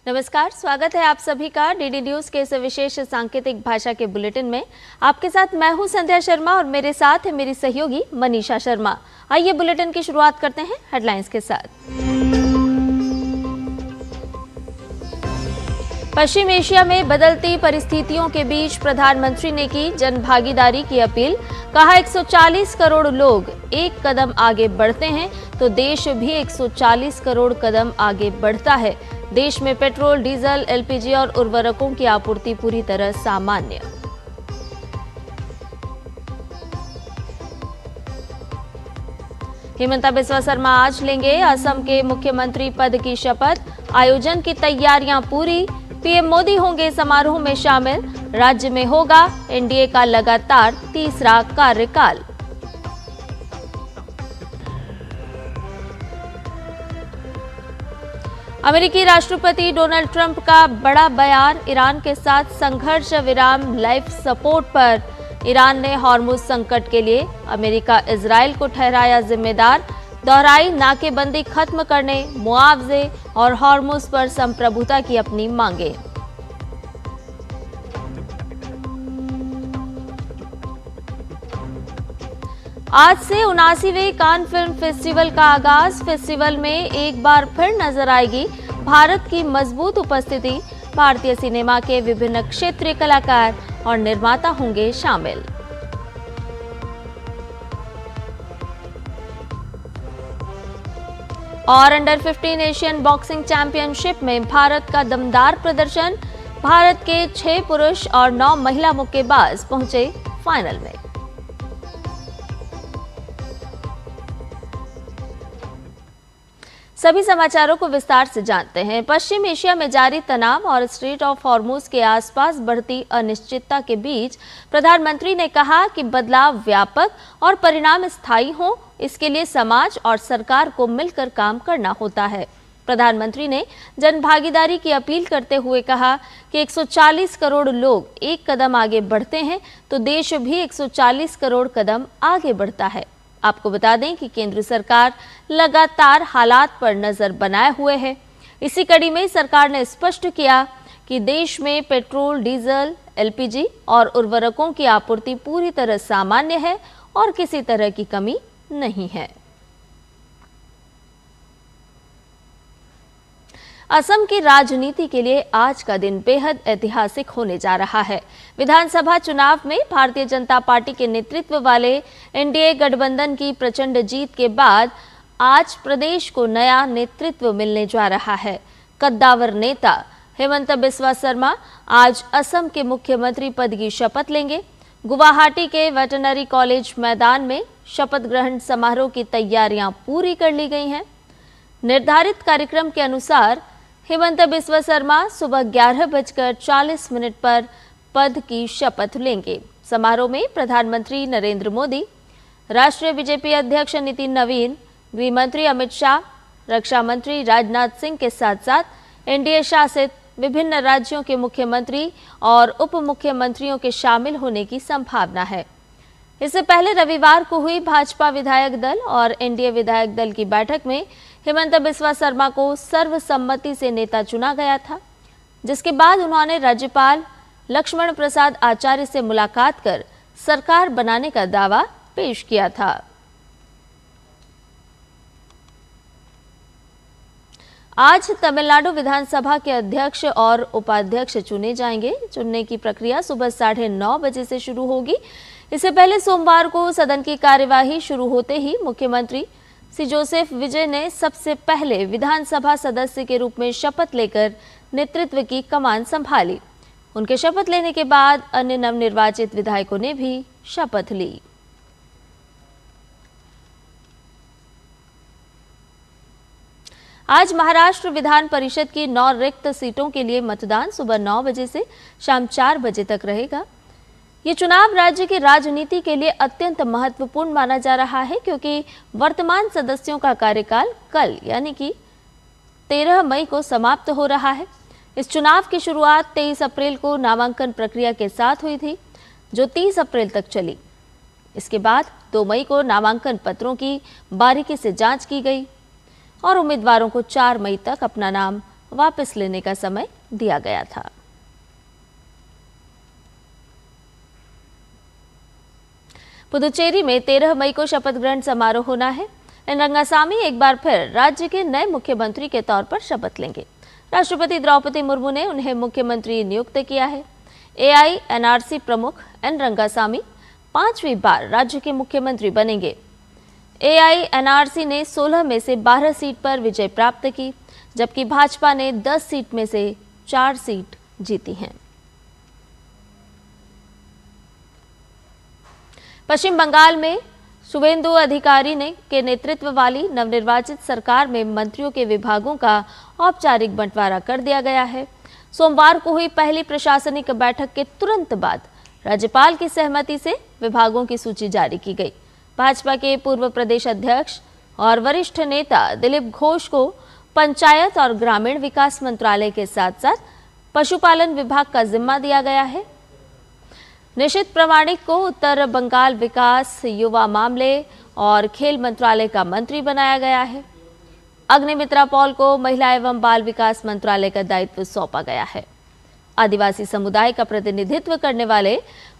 नमस्कार, स्वागत है आप सभी का डीडी न्यूज के इस विशेष सांकेतिक भाषा के बुलेटिन में। आपके साथ मैं हूं संध्या शर्मा और मेरे साथ है मेरी सहयोगी मनीषा शर्मा। आइए बुलेटिन की शुरुआत करते हैं हेडलाइंस के साथ। पश्चिम एशिया में बदलती परिस्थितियों के बीच प्रधानमंत्री ने की जन भागीदारी की अपील। कहा 140 करोड़ लोग एक कदम आगे बढ़ते हैं तो देश भी 140 करोड़ कदम आगे बढ़ता है। देश में पेट्रोल, डीजल, एलपीजी और उर्वरकों की आपूर्ति पूरी तरह सामान्य। हिमंता बिस्वा शर्मा आज लेंगे असम के मुख्यमंत्री पद की शपथ। आयोजन की तैयारियां पूरी। पीएम मोदी होंगे समारोह में शामिल। राज्य में होगा एनडीए का लगातार तीसरा कार्यकाल। अमेरिकी राष्ट्रपति डोनाल्ड ट्रंप का बड़ा बयान। ईरान के साथ संघर्ष विराम लाइफ सपोर्ट पर। ईरान ने हॉर्मुज संकट के लिए अमेरिका इजराइल को ठहराया जिम्मेदार। दोहराई नाकेबंदी खत्म करने, मुआवजे और हॉर्मुज पर संप्रभुता की अपनी मांगे। आज से 79वें कान फिल्म फेस्टिवल का आगाज। फेस्टिवल में एक बार फिर नजर आएगी भारत की मजबूत उपस्थिति। भारतीय सिनेमा के विभिन्न क्षेत्रीय कलाकार और निर्माता होंगे शामिल। और अंडर 15 एशियन बॉक्सिंग चैंपियनशिप में भारत का दमदार प्रदर्शन। भारत के 6 पुरुष और 9 महिला मुक्केबाज पहुंचे फाइनल में। सभी समाचारों को विस्तार से जानते हैं। पश्चिम एशिया में जारी तनाव और स्ट्रेट ऑफ हॉर्मुज के आसपास बढ़ती अनिश्चितता के बीच प्रधानमंत्री ने कहा कि बदलाव व्यापक और परिणाम स्थायी हों, इसके लिए समाज और सरकार को मिलकर काम करना होता है। प्रधानमंत्री ने जन भागीदारी की अपील करते हुए कहा कि 140 करोड़ लोग एक कदम आगे बढ़ते हैं तो देश भी 140 करोड़ कदम आगे बढ़ता है। आपको बता दें कि केंद्र सरकार लगातार हालात पर नजर बनाए हुए है। इसी कड़ी में सरकार ने स्पष्ट किया कि देश में पेट्रोल, डीजल, एलपीजी और उर्वरकों की आपूर्ति पूरी तरह सामान्य है और किसी तरह की कमी नहीं है। असम की राजनीति के लिए आज का दिन बेहद ऐतिहासिक होने जा रहा है। विधानसभा चुनाव में भारतीय जनता पार्टी के नेतृत्व वाले एनडीए गठबंधन की प्रचंड जीत के बाद आज प्रदेश को नया नेतृत्व मिलने जा रहा है। कद्दावर नेता हिमंता बिस्वा शर्मा आज असम के मुख्यमंत्री पद की शपथ लेंगे। गुवाहाटी के वेटरनरी कॉलेज मैदान में शपथ ग्रहण समारोह की तैयारियां पूरी कर ली गई हैं। निर्धारित कार्यक्रम के अनुसार हिमंता बिस्वा शर्मा सुबह 11:40 पर पद की शपथ लेंगे। समारोह में प्रधानमंत्री नरेंद्र मोदी, राष्ट्रीय बीजेपी अध्यक्ष नितिन नवीन, गृह मंत्री अमित शाह, रक्षा मंत्री राजनाथ सिंह के साथ साथ एनडीए शासित विभिन्न राज्यों के मुख्यमंत्री और उप मुख्यमंत्रियों के शामिल होने की संभावना है। इससे पहले रविवार को हुई भाजपा विधायक दल और एनडीए विधायक दल की बैठक में हिमंता बिस्वा शर्मा को सर्वसम्मति से नेता चुना गया था, जिसके बाद उन्होंने राज्यपाल लक्ष्मण प्रसाद आचार्य से मुलाकात कर सरकार बनाने का दावा पेश किया था। आज तमिलनाडु विधानसभा के अध्यक्ष और उपाध्यक्ष चुने जाएंगे। चुनने की प्रक्रिया सुबह 9:30 बजे से शुरू होगी। इससे पहले सोमवार को सदन की कार्यवाही शुरू होते ही मुख्यमंत्री सी जोसेफ विजय ने सबसे पहले विधानसभा सदस्य के रूप में शपथ लेकर नेतृत्व की कमान संभाली। उनके शपथ लेने के बाद अन्य नवनिर्वाचित विधायकों ने भी शपथ ली। आज महाराष्ट्र विधान परिषद की 9 रिक्त सीटों के लिए मतदान सुबह 9 बजे से शाम 4 बजे तक रहेगा। ये चुनाव राज्य की राजनीति के लिए अत्यंत महत्वपूर्ण माना जा रहा है, क्योंकि वर्तमान सदस्यों का कार्यकाल कल यानी कि 13 मई को समाप्त हो रहा है। इस चुनाव की शुरुआत 23 अप्रैल को नामांकन प्रक्रिया के साथ हुई थी, जो 30 अप्रैल तक चली। इसके बाद 2 मई को नामांकन पत्रों की बारीकी से जांच की गई और उम्मीदवारों को 4 मई तक अपना नाम वापस लेने का समय दिया गया था। पुदुचेरी में 13 मई को शपथ ग्रहण समारोह होना है। एन रंगासामी एक बार फिर राज्य के नए मुख्यमंत्री के तौर पर शपथ लेंगे। राष्ट्रपति द्रौपदी मुर्मू ने उन्हें मुख्यमंत्री नियुक्त किया है। एआईएनआरसी प्रमुख एन रंगासामी 5वीं बार राज्य के मुख्यमंत्री बनेंगे। एआईएनआरसी ने 16 में से 12 सीट पर विजय प्राप्त की, जबकि भाजपा ने 10 सीट में से 4 सीट जीती हैं। पश्चिम बंगाल में शुभेंदु अधिकारी के नेतृत्व वाली नवनिर्वाचित सरकार में मंत्रियों के विभागों का औपचारिक बंटवारा कर दिया गया है। सोमवार को हुई पहली प्रशासनिक बैठक के तुरंत बाद राज्यपाल की सहमति से विभागों की सूची जारी की गई। भाजपा के पूर्व प्रदेश अध्यक्ष और वरिष्ठ नेता दिलीप घोष को पंचायत और ग्रामीण विकास मंत्रालय के साथ साथ पशुपालन विभाग का जिम्मा दिया गया है। निशित प्रामाणिक को उत्तर बंगाल विकास, युवा मामले और खेल मंत्रालय का मंत्री बनाया गया है। अग्निमित्रा पॉल को महिला एवं बाल विकास मंत्रालय का दायित्व सौंपा गया है। आदिवासी समुदाय का प्रतिनिधित्व करने वाले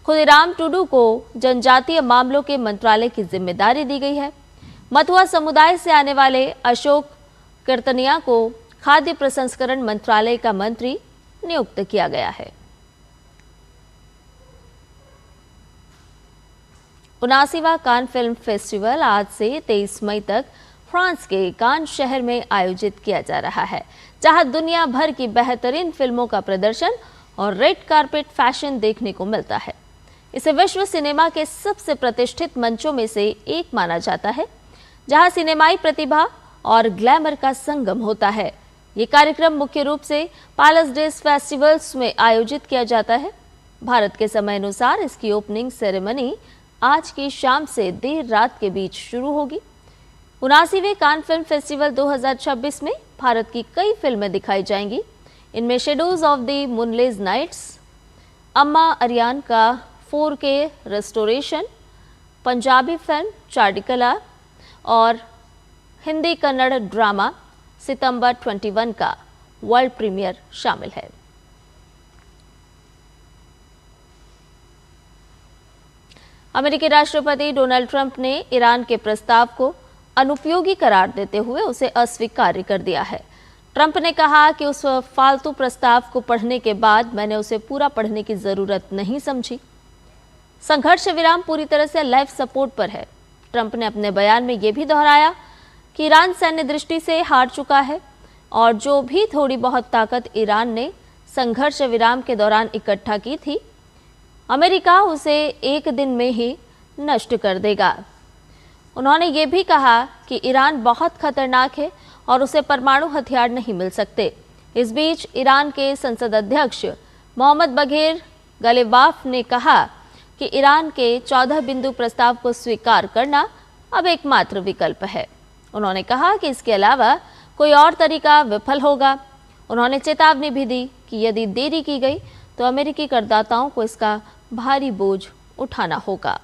खुदीराम टुडू को जनजातीय मामलों के मंत्रालय की जिम्मेदारी दी गई है। मथुआ समुदाय से आने वाले अशोक कीर्तनिया को खाद्य प्रसंस्करण मंत्रालय का मंत्री नियुक्त किया गया है। 79वां कान फिल्म फेस्टिवल आज से 23 मई तक फ्रांस के कान शहर में आयोजित किया जा रहा है, जहां दुनिया भर की बेहतरीन फिल्मों का प्रदर्शन और रेड कार्पेट फैशन देखने को मिलता है। इसे विश्व सिनेमा के सबसे प्रतिष्ठित मंचों में से एक माना जाता है, जहां सिनेमाई प्रतिभा और ग्लैमर का संगम होता है। ये कार्यक्रम मुख्य रूप से पैलेस डेज फेस्टिवल्स में आयोजित किया जाता है। भारत के समय अनुसार इसकी ओपनिंग सेरेमनी आज की शाम से देर रात के बीच शुरू होगी। 79वें कान फिल्म फेस्टिवल 2026 में भारत की कई फिल्में दिखाई जाएंगी। इनमें shadows of the moonless nights, Amma Ariyan का 4K रेस्टोरेशन, पंजाबी फिल्म चाडिकला और हिंदी कन्नड़ ड्रामा सितंबर 21 का वर्ल्ड प्रीमियर शामिल है। अमेरिकी राष्ट्रपति डोनाल्ड ट्रंप ने ईरान के प्रस्ताव को अनुपयोगी करार देते हुए उसे अस्वीकार्य कर दिया है। ट्रंप ने कहा कि उस फालतू प्रस्ताव को पढ़ने के बाद मैंने उसे पूरा पढ़ने की जरूरत नहीं समझी। संघर्ष विराम पूरी तरह से लाइफ सपोर्ट पर है। ट्रंप ने अपने बयान में यह भी दोहराया कि ईरान सैन्य दृष्टि से हार चुका है और जो भी थोड़ी बहुत ताकत ईरान ने संघर्ष विराम के दौरान इकट्ठा की थी, अमेरिका उसे एक दिन में ही नष्ट कर देगा। उन्होंने ये भी कहा कि ईरान बहुत खतरनाक है और उसे परमाणु हथियार नहीं मिल सकते। इस बीच ईरान के संसद अध्यक्ष मोहम्मद बघेर गलेबाफ ने कहा कि ईरान के 14 बिंदु प्रस्ताव को स्वीकार करना अब एकमात्र विकल्प है। उन्होंने कहा कि इसके अलावा कोई और तरीका विफल होगा। उन्होंने चेतावनी भी दी कि यदि देरी की गई तो अमेरिकी करदाताओं को इसका भारी बोझ उठाना होगा।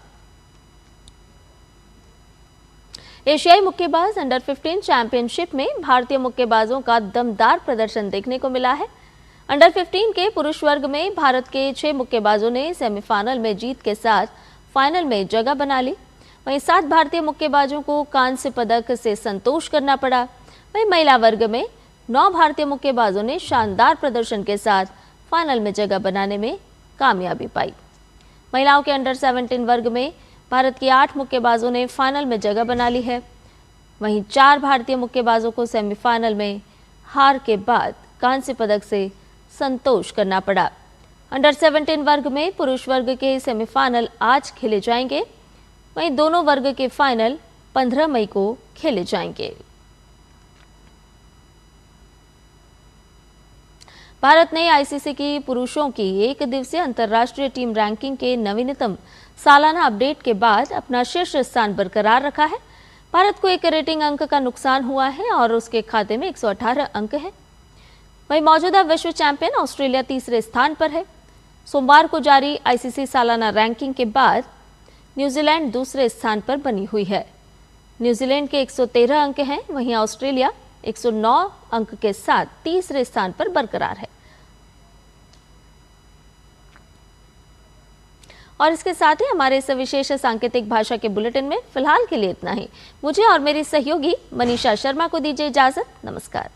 एशियाई मुक्केबाज अंडर 15 चैंपियनशिप में भारतीय मुक्केबाजों का दमदार प्रदर्शन देखने को मिला है। अंडर 15 के पुरुष वर्ग में भारत के 6 मुक्केबाजों ने सेमीफाइनल में जीत के साथ फाइनल में जगह बना ली। वहीं 7 भारतीय मुक्केबाजों को कांस्य पदक से संतोष करना पड़ा। वहीं महिला वर्ग में 9 भारतीय मुक्केबाजों ने शानदार प्रदर्शन के साथ फाइनल में जगह बनाने में कामयाबी पाई। महिलाओं के अंडर 17 वर्ग में भारत की 8 मुक्केबाजों ने फाइनल में जगह बना ली है। वहीं 4 भारतीय मुक्केबाजों को सेमीफाइनल में हार के बाद कांस्य पदक से संतोष करना पड़ा। अंडर 17 वर्ग में पुरुष वर्ग के सेमीफाइनल आज खेले जाएंगे। वहीं दोनों वर्ग के फाइनल 15 मई को खेले जाएंगे। भारत ने आईसीसी की पुरुषों की एक दिवसीय अंतर्राष्ट्रीय टीम रैंकिंग के नवीनतम सालाना अपडेट के बाद अपना शीर्ष स्थान बरकरार रखा है। भारत को एक रेटिंग अंक का नुकसान हुआ है और उसके खाते में 118 अंक हैं। वहीं मौजूदा विश्व चैंपियन ऑस्ट्रेलिया तीसरे स्थान पर है। सोमवार को जारी आईसीसी सालाना रैंकिंग के बाद न्यूजीलैंड दूसरे स्थान पर बनी हुई है। न्यूजीलैंड के 113 अंक हैं, वहीं ऑस्ट्रेलिया 109 अंक के साथ तीसरे स्थान पर बरकरार है। और इसके साथ ही हमारे इस विशेष सांकेतिक भाषा के बुलेटिन में फिलहाल के लिए इतना ही। मुझे और मेरी सहयोगी मनीषा शर्मा को दीजिए इजाजत। नमस्कार।